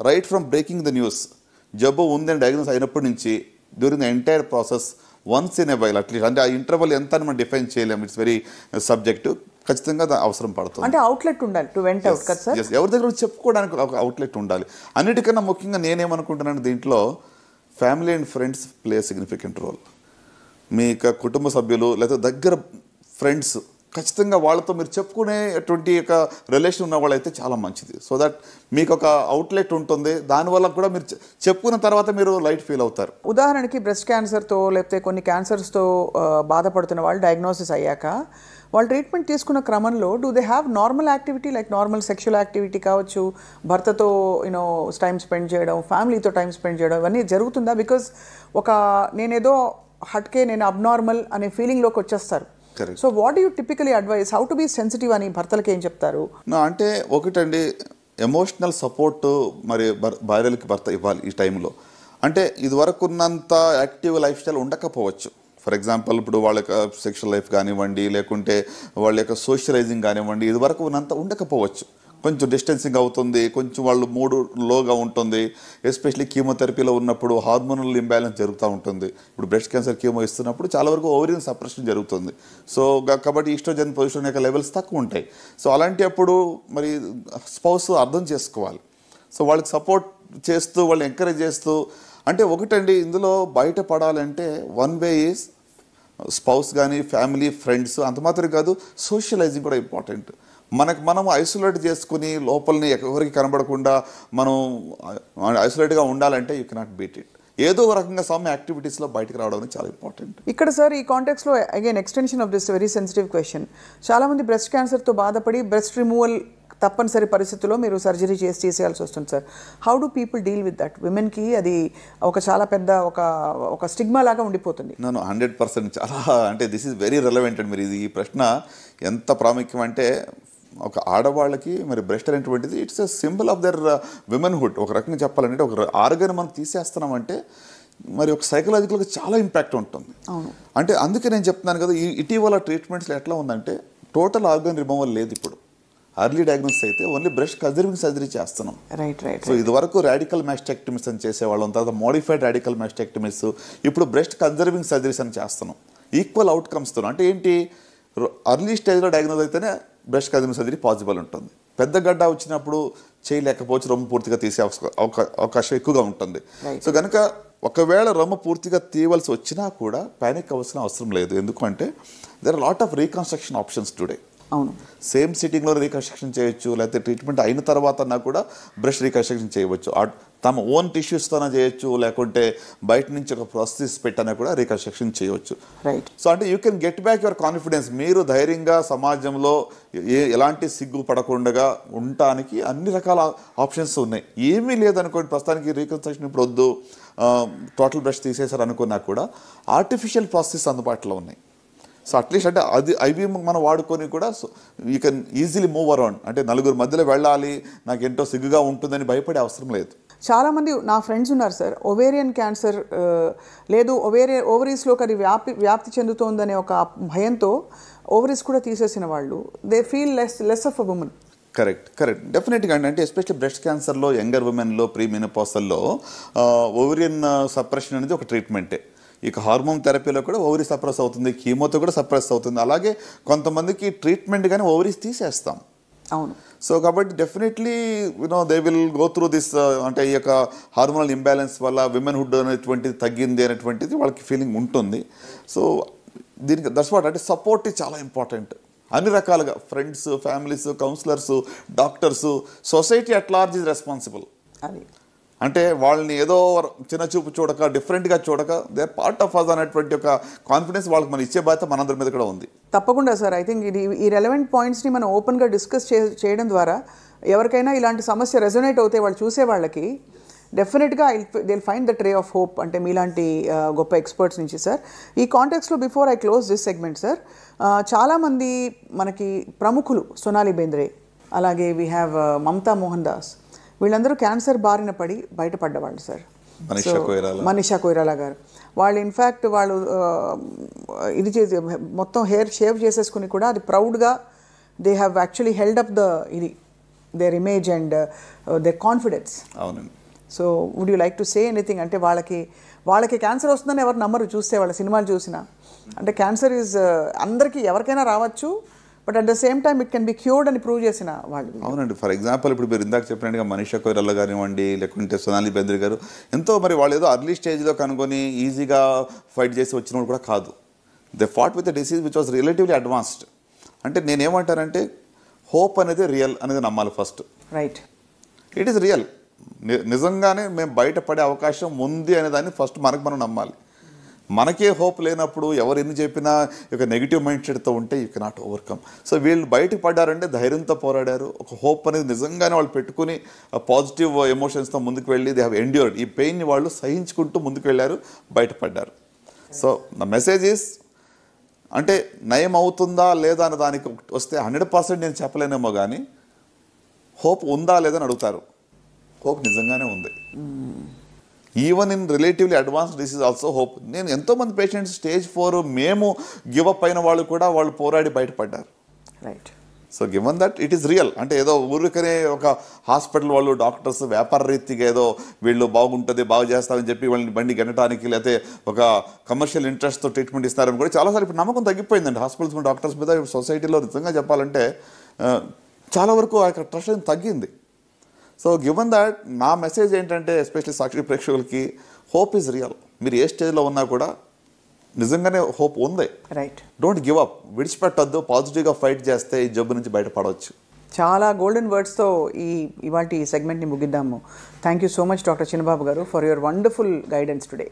Right from breaking the news, జబ్బు ఉందని diagnose అయినప్పటి నుంచి during the entire process once in a while at least, అంటే ఆ ఇంటర్వల్ ఎంత అని మనం డిఫైన్ చేయలేము, ఇట్స్ వెరీ సబ్జెక్టివ్, ఖచ్చితంగా అవసరం పడుతుంది. అంటే అవుట్లెట్ ఉండాలి టు వెంట్ అవుట్ కదా సార్. ఎవరి దగ్గర చెప్పుకోవడానికి ఒక అవుట్లెట్ ఉండాలి. అన్నిటికన్నా ముఖ్యంగా నేనేమనుకుంటున్నాను, దీంట్లో family and friends play significant role. మీ కుటుంబ సభ్యులు లేదా దగ్గర ఫ్రెండ్స్ ఖచ్చితంగా వాళ్ళతో మీరు చెప్పుకునేటువంటి ఒక రిలేషన్ ఉన్న వాళ్ళైతే చాలా మంచిది. సో దట్ మీకు ఒక అవుట్లెట్ ఉంటుంది, దానివల్ల కూడా మీరు చెప్పుకున్న తర్వాత మీరు లైట్ ఫీల్ అవుతారు. ఉదాహరణకి బ్రెస్ట్ క్యాన్సర్తో లేకపోతే కొన్ని క్యాన్సర్స్తో బాధపడుతున్న వాళ్ళు డయాగ్నోసిస్ అయ్యాక వాళ్ళు ట్రీట్మెంట్ తీసుకున్న క్రమంలో do they have normal activity like normal sexual activity కావచ్చు, భర్తతో యూనో టైం స్పెండ్ చేయడం, ఫ్యామిలీతో టైం స్పెండ్ చేయడం, ఇవన్నీ జరుగుతుందా? బికాజ్ నేనేదో హట్కే, నేను అబ్నార్మల్ అనే ఫీలింగ్లోకి వచ్చేస్తారు. So what you typically advise, how to be sensitive అని భర్తలకి ఏం చెప్తారు? అంటే ఒకటండి, ఎమోషనల్ సపోర్ట్ మరి భార్యలకి భర్త ఇవ్వాలి ఈ టైంలో. అంటే ఇదివరకు ఉన్నంత యాక్టివ్ లైఫ్ స్టైల్ ఉండకపోవచ్చు. ఫర్ ఎగ్జాంపుల్ ఇప్పుడు వాళ్ళ యొక్క సెక్షువల్ లైఫ్ కానివ్వండి, లేకుంటే వాళ్ళ యొక్క సోషలైజింగ్ కానివ్వండి, ఇదివరకు ఉన్నంత ఉండకపోవచ్చు. కొంచెం డిస్టెన్సింగ్ అవుతుంది, కొంచెం వాళ్ళు మూడు లోగా ఉంటుంది. ఎస్పెషలీ కీమోథెరపీలో ఉన్నప్పుడు హార్మోనల్ ఇంబ్యాలెన్స్ జరుగుతూ ఉంటుంది. ఇప్పుడు బ్రెస్ట్ క్యాన్సర్ కీమో ఇస్తున్నప్పుడు చాలా వరకు ఓవరియన్ సప్రెషన్ జరుగుతుంది. సో కాబట్టి ఈస్ట్రోజన్ పొజిషన్ యొక్క లెవెల్స్ తక్కువ ఉంటాయి. సో అలాంటి అప్పుడు మరి స్పౌస్ అర్థం చేసుకోవాలి. సో వాళ్ళకి సపోర్ట్ చేస్తూ, వాళ్ళని ఎంకరేజ్ చేస్తూ, అంటే ఒకటండి ఇందులో బయటపడాలంటే వన్ వే ఈజ్ స్పౌస్ కానీ ఫ్యామిలీ ఫ్రెండ్స్, అంత మాత్రం కాదు, సోషలైజింగ్ కూడా ఇంపార్టెంట్. మనం ఐసోలేట్ చేసుకుని లోపలని ఎవరికి కనబడకుండా మనం ఐసోలేట్గా ఉండాలంటే యూ కెనాట్ బీట్ ఇట్. ఏదో రకంగా సమ్ యాక్టివిటీస్లో బయటకు రావడం అనేది చాలా ఇంపార్టెంట్. ఇక్కడ సార్ ఈ కాంటెక్స్లో again extension of this very sensitive question, చాలామంది బ్రెస్ట్ క్యాన్సర్తో బాధపడి బ్రెస్ట్ రిమూవల్ తప్పనిసరి పరిస్థితుల్లో మీరు సర్జరీ చేసేయాల్సి వస్తుంది sir. How do people deal with that? విమెన్కి అది చాలా పెద్ద ఒక స్టిగ్మా లాగా ఉండిపోతుంది. నేను 100% చాలా, అంటే దిస్ ఈజ్ వెరీ రెలవెంట్ అండి. మీరు ఈ ప్రశ్న ఎంత ప్రాముఖ్యం అంటే, ఒక ఆడవాళ్ళకి మరి బ్రెస్ట్ అనేటువంటిది it's a symbol of their womanhood. ఒక రకంగా చెప్పాలంటే ఒక ఆర్గన్ మనం తీసేస్తున్నామంటే మరి ఒక సైకలాజికల్గా చాలా ఇంపాక్ట్ ఉంటుంది. అంటే అందుకే నేను చెప్తున్నాను కదా, ఈ ఇటీవల ట్రీట్మెంట్స్లో ఎట్లా ఉందంటే టోటల్ ఆర్గన్ రిమూవల్ లేదు. ఇప్పుడు అర్లీ డయాగ్నోసిస్ అయితే ఓన్లీ బ్రెస్ట్ కన్జర్వింగ్ సర్జరీ చేస్తున్నాం. సో ఇదివరకు రాడికల్ మాస్టెక్టమీస్ అని చేసేవాళ్ళం, తర్వాత మోడిఫైడ్ రాడికల్ మాస్టెక్టమీస్, ఇప్పుడు బ్రెస్ట్ కన్జర్వింగ్ సర్జరీస్ అని చేస్తున్నాం. ఈక్వల్ అవుట్కమ్స్తో, అంటే ఏంటి, అర్లీ స్టేజ్లో డయాగ్నోస్ అయితేనే బ్రెస్ట్ కన్జర్వింగ్ సర్జరీ పాసిబుల్ ఉంటుంది. పెద్ద గడ్డ వచ్చినప్పుడు చేయలేకపోవచ్చు, రొమ్ము పూర్తిగా తీసే అవకాశం ఎక్కువగా ఉంటుంది. సో కనుక ఒకవేళ రొమ్ము పూర్తిగా తీయవలసి వచ్చినా కూడా ప్యానిక్ అవ్వాల్సిన అవసరం లేదు. ఎందుకంటే there are lot of reconstruction options today. అవును, సేమ్ సిట్టింగ్లో రీకన్స్ట్రక్షన్ చేయొచ్చు, లేకపోతే ట్రీట్మెంట్ అయిన తర్వాత కూడా బ్రెస్ట్ రీకన్స్ట్రక్షన్ చేయవచ్చు. తమ ఓన్ టిష్యూస్తోనే చేయొచ్చు, లేకుంటే బయట నుంచి ఒక ప్రాసెస్ పెట్టానే కూడా రీకన్స్ట్రక్షన్ చేయవచ్చు. సో అంటే you can get back your confidence. మీరు ధైర్యంగా సమాజంలో ఎలాంటి సిగ్గు పడకుండా ఉండటానికి అన్ని రకాల ఆప్షన్స్ ఉన్నాయి. ఏమీ లేదనుకోండి, ప్రస్తుతానికి రీకన్స్ట్రక్షన్ ఇప్పుడు వద్దు, టోటల్ బ్రెస్ట్ తీసేశారు అనుకున్నా కూడా ఆర్టిఫిషియల్ ప్రాసెస్ అందుబాటులో ఉన్నాయి. సో అట్లీస్ట్ అంటే అవి మనం వాడుకొని కూడా you can easily move around. అంటే నలుగురు మధ్యలో వెళ్ళాలి, నాకు ఎంతో సిగ్గుగా ఉంటుందని భయపడే అవసరం లేదు. చాలామంది నా ఫ్రెండ్స్ ఉన్నారు సార్, ఒవేరియన్ క్యాన్సర్ లేదు, ఓవరీస్లోకి అది వ్యాప్తి చెందుతోందనే ఒక భయంతో ఓవరీస్ కూడా తీసేసిన వాళ్ళు, they feel less of a woman. Correct, డెఫినెట్గా అండి. అంటే ఎస్పెషల్లీ బ్రెస్ట్ క్యాన్సర్లో యంగర్ ఉమెన్లో, ప్రీ మెనోపాజల్లో ఓవరియన్ సప్రెషన్ అనేది ఒక ట్రీట్మెంటే. ఇక హార్మోన్ థెరపీలో కూడా ఓవరీ సప్రెస్ అవుతుంది, కీమోతో కూడా సప్రెస్ అవుతుంది. అలాగే కొంతమందికి ట్రీట్మెంట్ కానీ ఓవరీస్ తీసేస్తాం. అవును. సో కాబట్టి definitely they will go through this. అంటే ఈ యొక్క హార్మోనల్ ఇంబ్యాలెన్స్ వల్ల విమెన్హుడ్ అనేటువంటిది తగ్గింది అనేటువంటిది వాళ్ళకి ఫీలింగ్ ఉంటుంది. సో దీనికి దట్స్ వాట్, అంటే సపోర్ట్ చాలా ఇంపార్టెంట్. అన్ని రకాలుగా friends, families, counsellors, doctors, society at large is responsible. అది అంటే వాళ్ళని ఏదో చిన్న చూపు చూడక, డిఫరెంట్గా చూడక, they are part of us అనేటువంటి ఒక కాన్ఫిడెన్స్ వాళ్ళకి మనం ఇచ్చే బాధ్యత మనందరి మీద కూడా ఉంది. తప్పకుండా సార్. ఐ థింక్ ఈ రెలవెంట్ పాయింట్స్ని మనం ఓపెన్గా డిస్కస్ చేయడం ద్వారా ఎవరికైనా ఇలాంటి సమస్య రెజొనేట్ అవుతే వాళ్ళు చూసే వాళ్ళకి డెఫినెట్గా they will find the ray of hope. అంటే మీలాంటి గొప్ప ఎక్స్పర్ట్స్ నుంచి సార్. ఈ కాంటెక్స్లో before I close this segment sir, చాలామంది మనకి ప్రముఖులు, సోనాలి బేంద్రే, అలాగే we have Mamta Mohandas, వీళ్ళందరూ క్యాన్సర్ బారిన పడి బయటపడ్డవాళ్ళు సార్. మనీషా కొయిరాలా గారు, వాళ్ళు ఇన్ఫ్యాక్ట్ వాళ్ళు ఇది చేసి మొత్తం హెయిర్ షేవ్ చేసేసుకుని కూడా అది ప్రౌడ్గా they have actually held up the ఇది their image and their confidence. అవునండి. So would you like to say anything? అంటే వాళ్ళకి క్యాన్సర్ వస్తుందని ఎవరు నమ్మరు చూస్తే, వాళ్ళ సినిమాలు చూసినా. అంటే క్యాన్సర్ ఈజ్ అందరికీ ఎవరికైనా రావచ్చు, but at the same time it can be cured అని ప్రూవ్ చేసిన వాళ్ళు. అవునండి. ఫర్ ఎగ్జాంపుల్ ఇప్పుడు మీరు ఇందాక చెప్పినట్టుగా మనీషా కొయిరాలా కానివ్వండి, లేకుంటే సోనాలి బెంద్రే గారు, ఎంతో మరి వాళ్ళు ఏదో అర్లీ స్టేజ్లో కనుగొని ఈజీగా ఫైట్ చేసి వచ్చిన వాళ్ళు కూడా కాదు. They fought with the disease which was relatively advanced. అంటే నేనేమంటానంటే హోప్ అనేది రియల్ అనేది నమ్మాలి first. Right. It is real. నిజంగానే మేము బయటపడే అవకాశం ఉంది అనే దాన్ని ఫస్ట్ మనం నమ్మాలి. మనకే హోప్ లేనప్పుడు ఎవరు ఎన్ని చెప్పినా ఒక నెగిటివ్ మైండ్ సెట్తో ఉంటే యూ కెనాట్ ఓవర్కమ్. సో వీళ్ళు బయటకు పడ్డారంటే ధైర్యంతో పోరాడారు. ఒక హోప్ అనేది నిజంగానే వాళ్ళు పెట్టుకుని పాజిటివ్ ఎమోషన్స్తో ముందుకు వెళ్ళి దే హ్యావ్ ఎండ్యూర్డ్. ఈ పెయిన్ని వాళ్ళు సహించుకుంటూ ముందుకు వెళ్ళారు, బయటపడ్డారు. సో ద మెసేజ్ ఈస్, అంటే నయం అవుతుందా లేదా అన్న దానికి వస్తే 100% నేను చెప్పలేనేమో కానీ హోప్ ఉందా లేదని అడుగుతారు. హోప్ నిజంగానే ఉంది. Even in relatively advance disease also hope. నేను ఎంతోమంది పేషెంట్స్ స్టేజ్ 4 మేము గివప్ అయిన వాళ్ళు కూడా వాళ్ళు పోరాడి బయటపడ్డారు. Right. So given that it is real. అంటే ఏదో ఊరికనే ఒక హాస్పిటల్ వాళ్ళు డాక్టర్స్ వ్యాపార రీతిగా ఏదో వీళ్ళు బాగుంటుంది బాగు చేస్తామని చెప్పి వాళ్ళని బండి గెనటానికి లేకపోతే ఒక కమర్షియల్ ఇంట్రెస్ట్తో ట్రీట్మెంట్ ఇస్తారని కూడా చాలాసార్లు ఇప్పుడు నమ్మకం తగ్గిపోయిందండి హాస్పిటల్స్ మీద, డాక్టర్స్ మీద. సొసైటీలో నిజంగా చెప్పాలంటే చాలా వరకు ఆ యొక్క ట్రస్ట్ తగ్గింది. సో గివెన్ దట్ నా మెసేజ్ ఏంటంటే ఎస్పెషల్లీ సాక్షి ప్రేక్షకులకి, హోప్ ఈజ్ రియల్. మీరు ఏ స్టేజ్లో ఉన్నా కూడా నిజంగానే హోప్ ఉంది. రైట్. డోంట్ గివ్ అప్, విడిచిపెట్టొద్దు, పాజిటివ్గా ఫైట్ చేస్తే ఈ జబ్బు నుంచి బయటపడవచ్చు. చాలా గోల్డెన్ వర్డ్స్తో ఇవాళ ఈ సెగ్మెంట్ని ముగిద్దాము. Thank you so much doctor Chinnababu గారు for your wonderful guidance today.